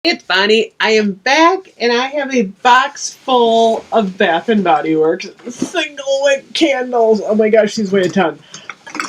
It's Bonnie. I am back and I have a box full of Bath and Body Works single wick candles. Oh my gosh, these weigh a ton.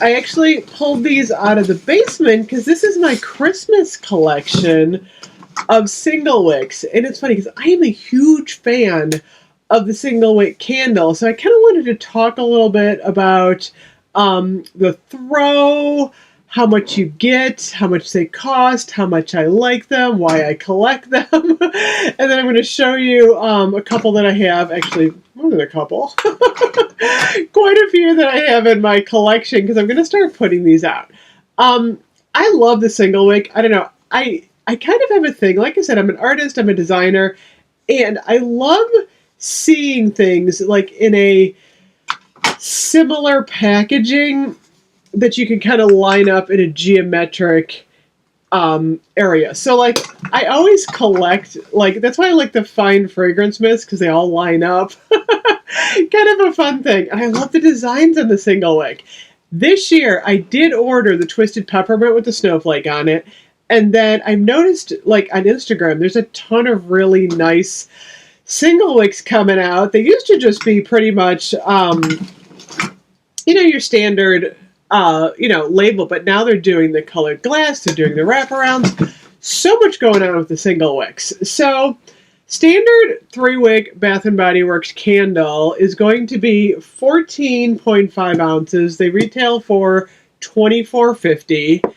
I actually pulled these out of the basement because this is my Christmas collection of single wicks. And it's funny because I am a huge fan of the single wick candle. So I kind of wanted to talk a little bit about the throw, how much you get, how much they cost, how much I like them, why I collect them. And then I'm going to show you a couple that I have, actually more than a couple, quite a few that I have in my collection because I'm going to start putting these out. I love the single wick. I don't know. I kind of have a thing. Like I said, I'm an artist, I'm a designer, and I love seeing things like in a similar packaging that you can kind of line up in a geometric area. So like I always collect, like that's why I like the fine fragrance mist because they all line up. Kind of a fun thing. And I love the designs on the single wick. This year I did order the Twisted Peppermint with the snowflake on it. And then I've noticed like on Instagram there's a ton of really nice single wicks coming out. They used to just be pretty much your standard label, but now they're doing the colored glass, they're doing the wraparounds. So much going on with the single wicks. So, standard 3-wick Bath and Body Works candle is going to be 14.5 ounces. They retail for $24.50.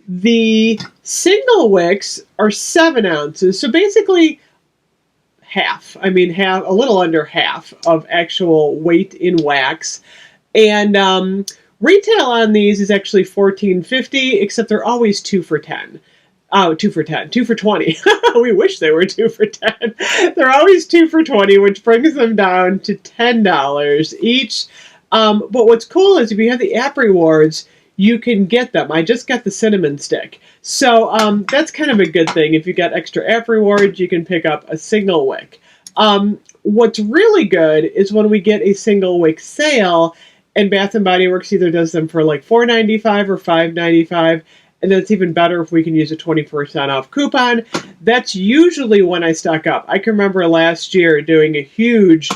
The single wicks are 7 ounces. So basically half, a little under half of actual weight in wax. And retail on these is actually $14.50, except they're always 2 for $10. Oh, 2 for $10, 2 for $20. We wish they were 2 for $10. They're always 2 for $20, which brings them down to $10 each. But what's cool is if you have the app rewards, you can get them. I just got the cinnamon stick. So that's kind of a good thing. If you got extra app rewards, you can pick up a single wick. What's really good is when we get a single wick sale, and Bath and Body Works either does them for like $4.95 or $5.95, and then it's even better if we can use a 20% off coupon. That's usually when I stock up. I can remember last year doing a huge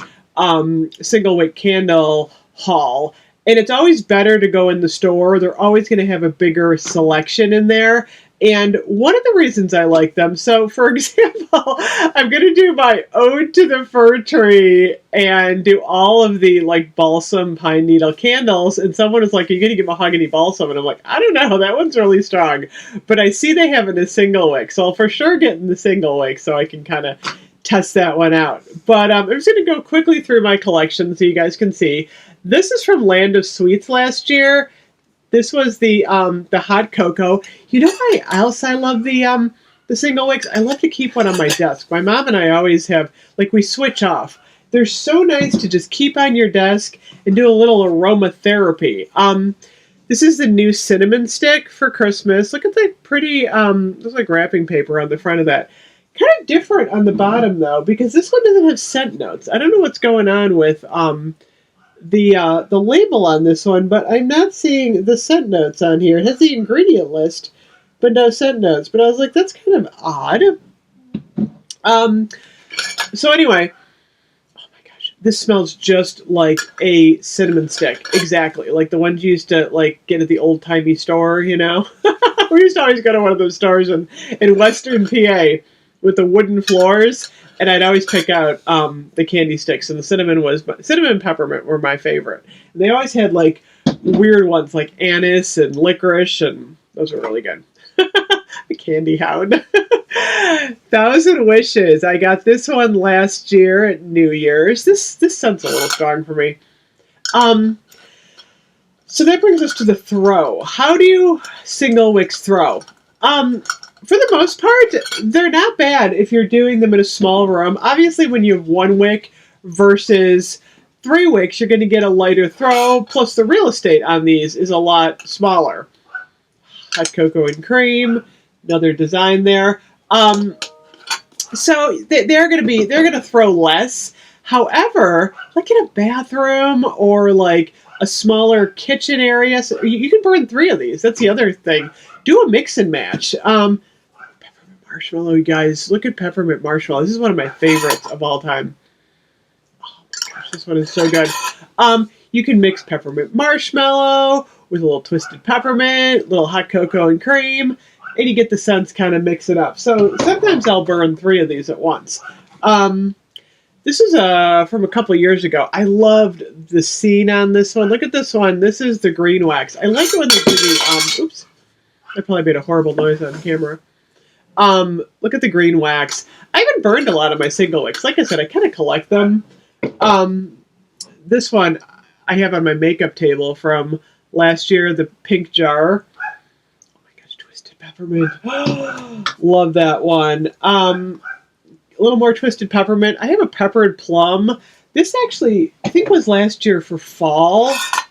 single wick candle haul, and it's always better to go in the store. They're always going to have a bigger selection in there. And one of the reasons I like them, so for example, I'm going to do my Ode to the Fir Tree and do all of the like balsam pine needle candles. And someone is like, are you going to get mahogany balsam? And I'm like, I don't know, that one's really strong. But I see they have it in a single wick, so I'll for sure get in the single wick so I can kind of test that one out. But I'm just going to go quickly through my collection so you guys can see. This is from Land of Sweets last year. This was the hot cocoa. You know why else I love the single wicks? I love to keep one on my desk. My mom and I always have, like, we switch off. They're so nice to just keep on your desk and do a little aromatherapy. This is the new cinnamon stick for Christmas. Look at the pretty, looks like wrapping paper on the front of that. Kind of different on the bottom, though, because this one doesn't have scent notes. I don't know what's going on with the label on this one, but I'm not seeing the scent notes on here. It has the ingredient list, but no scent notes. But I was like, that's kind of odd. So anyway, oh my gosh, this smells just like a cinnamon stick. Exactly, like the ones you used to like get at the old-timey store, you know? We used to always go to one of those stores in Western PA with the wooden floors. And I'd always pick out the candy sticks, and the cinnamon and peppermint were my favorite. And they always had like weird ones like anise and licorice, and those were really good. The candy hound. Thousand Wishes. I got this one last year at New Year's. This sounds a little strong for me. So that brings us to the throw. How do you single wicks throw? For the most part, they're not bad if you're doing them in a small room. Obviously, when you have 1 wick versus 3 wicks, you're going to get a lighter throw. Plus, the real estate on these is a lot smaller. Hot cocoa and cream, another design there. So they're going to throw less. However, like in a bathroom or like a smaller kitchen area, so you can burn 3 of these. That's the other thing. Do a mix and match. Peppermint marshmallow, you guys. Look at peppermint marshmallow. This is one of my favorites of all time. Oh my gosh, this one is so good. You can mix peppermint marshmallow with a little twisted peppermint, little hot cocoa and cream, and you get the scents kind of mix it up. So sometimes I'll burn 3 of these at once. This is from a couple of years ago. I loved the scene on this one. Look at this one. This is the green wax. I like it when they do the, oops. I probably made a horrible noise on camera. Look at the green wax. I haven't burned a lot of my single wicks. Like I said, I kind of collect them. This one I have on my makeup table from last year, the pink jar. Oh my gosh, twisted peppermint. Love that one. A little more twisted peppermint. I have a peppered plum. This actually, I think, was last year for fall. It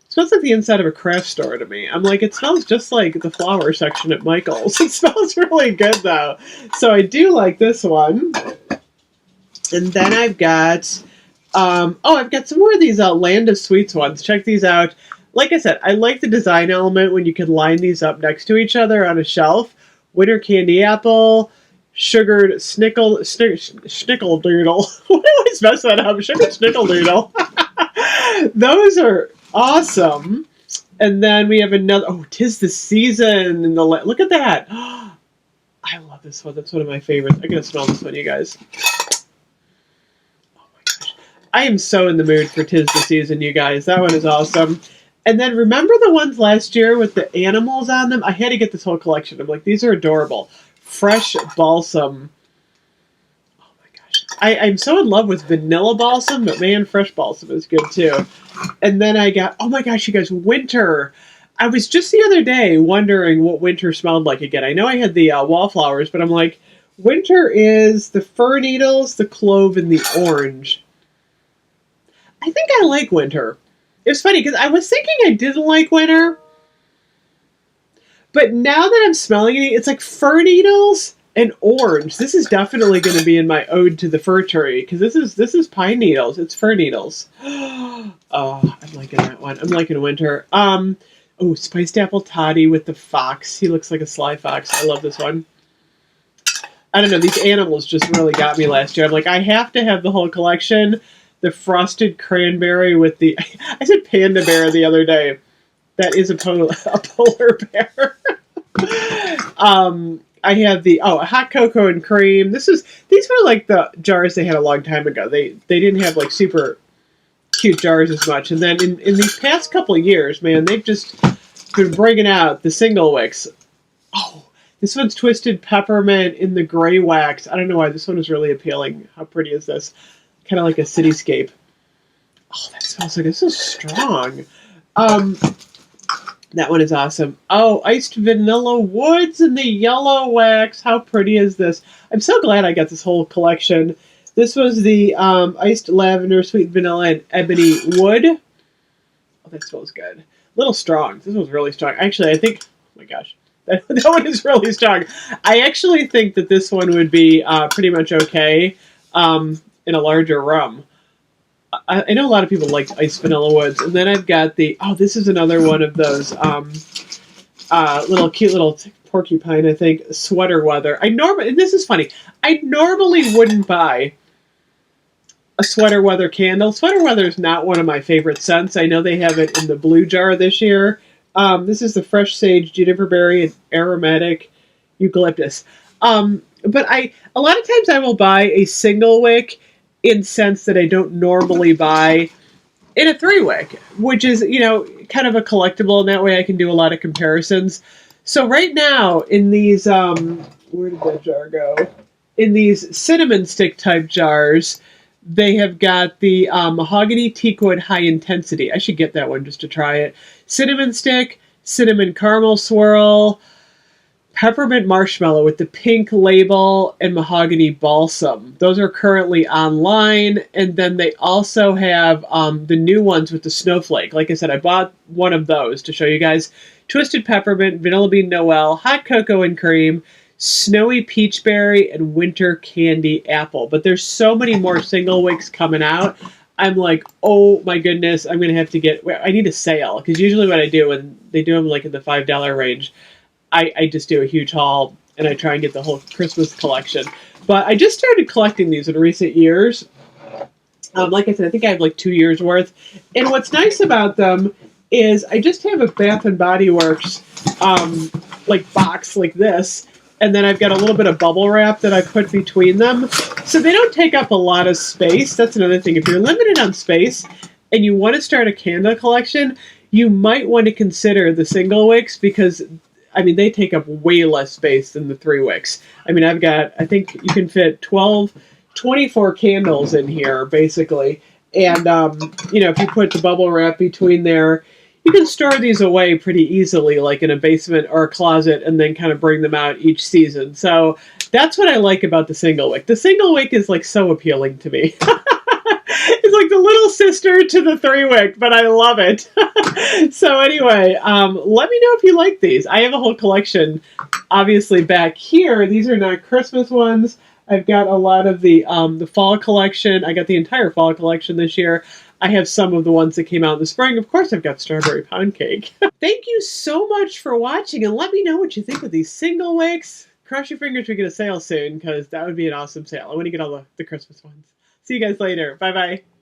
smells like the inside of a craft store to me. I'm like, it smells just like the flower section at Michael's. It smells really good, though. So I do like this one. And then I've got, I've got some more of these Land of Sweets ones. Check these out. Like I said, I like the design element when you can line these up next to each other on a shelf. Winter candy apple, sugared schnickeldoodle. Why do I always mess that up? Sugared schnickeldoodle. Those are awesome. And then we have another, 'Tis the Season. In the look at that. I love this one. That's one of my favorites. I'm going to smell this one, you guys. Oh my gosh. I am so in the mood for 'Tis the Season, you guys. That one is awesome. And then remember the ones last year with the animals on them? I had to get this whole collection. I'm like, these are adorable. Fresh Balsam. Oh my gosh. I'm so in love with vanilla balsam, but man, fresh balsam is good too. And then I got, oh my gosh, you guys, winter. I was just the other day wondering what winter smelled like again. I know I had the wallflowers, but I'm like, winter is the fir needles, the clove, and the orange. I think I like winter. It's funny because I was thinking I didn't like winter, but now that I'm smelling it, it's like fir needles and orange. This is definitely going to be in my ode to the fir tree because this is pine needles. It's fir needles. Oh, I'm liking that one. I'm liking winter. Spiced apple toddy with the fox. He looks like a sly fox. I love this one. I don't know. These animals just really got me last year. I'm like, I have to have the whole collection. The frosted cranberry with the... I said Panda Bear the other day. That is a polar bear. I have the... hot cocoa and cream. These were like the jars they had a long time ago. They didn't have like super cute jars as much. And then in these past couple of years, man, they've just been bringing out the single wicks. Oh, this one's twisted peppermint in the gray wax. I don't know why. This one is really appealing. How pretty is this? Kind of like a cityscape. Oh, that smells like it's so strong. That one is awesome. Oh, iced vanilla woods in the yellow wax. How pretty is this? I'm so glad I got this whole collection. This was the iced lavender, sweet vanilla, and ebony wood. Oh, that smells good. A little strong. This one's really strong. Actually, I think... Oh my gosh. That one is really strong. I actually think that this one would be pretty much okay. In a larger rum. I know a lot of people like iced vanilla woods. And then I've got the... this is another one of those cute little porcupine, I think, sweater weather. And this is funny. I normally wouldn't buy a sweater weather candle. Sweater weather is not one of my favorite scents. I know they have it in the blue jar this year. This is the fresh sage, juniper berry, and aromatic eucalyptus. But a lot of times I will buy a single wick incense that I don't normally buy in a 3-wick, which is, kind of a collectible, and that way I can do a lot of comparisons. So right now, in these, where did that jar go? In these cinnamon stick type jars, they have got the mahogany teakwood high intensity. I should get that one just to try it. Cinnamon stick, cinnamon caramel swirl, peppermint marshmallow with the pink label, and mahogany balsam. Those are currently online. And then they also have the new ones with the snowflake. Like I said, I bought one of those to show you guys. Twisted peppermint, vanilla bean Noel, hot cocoa and cream, snowy peach berry, and winter candy apple. But there's so many more single wicks coming out. I'm like, oh my goodness, I'm going to have to I need a sale. Because usually what I do when they do them like in the $5 range, I just do a huge haul and I try and get the whole Christmas collection. But I just started collecting these in recent years. Like I said, I think I have like 2 years worth. And what's nice about them is I just have a Bath and Body Works like box like this, and then I've got a little bit of bubble wrap that I put between them, so they don't take up a lot of space. That's another thing. If you're limited on space and you want to start a candle collection, you might want to consider the single wicks because, I mean, they take up way less space than the 3 wicks. I mean, I think you can fit 24 candles in here, basically. And, if you put the bubble wrap between there, you can store these away pretty easily, like in a basement or a closet, and then kind of bring them out each season. So that's what I like about the single wick. The single wick is like so appealing to me. It's like the little sister to the 3 wick, but I love it. So anyway, let me know if you like these. I have a whole collection, obviously, back here. These are not Christmas ones. I've got a lot of the fall collection. I got the entire fall collection this year. I have some of the ones that came out in the spring. Of course, I've got strawberry pound cake. Thank you so much for watching, and let me know what you think of these single wicks. Cross your fingers we get a sale soon, because that would be an awesome sale. I want to get all the Christmas ones. See you guys later. Bye-bye.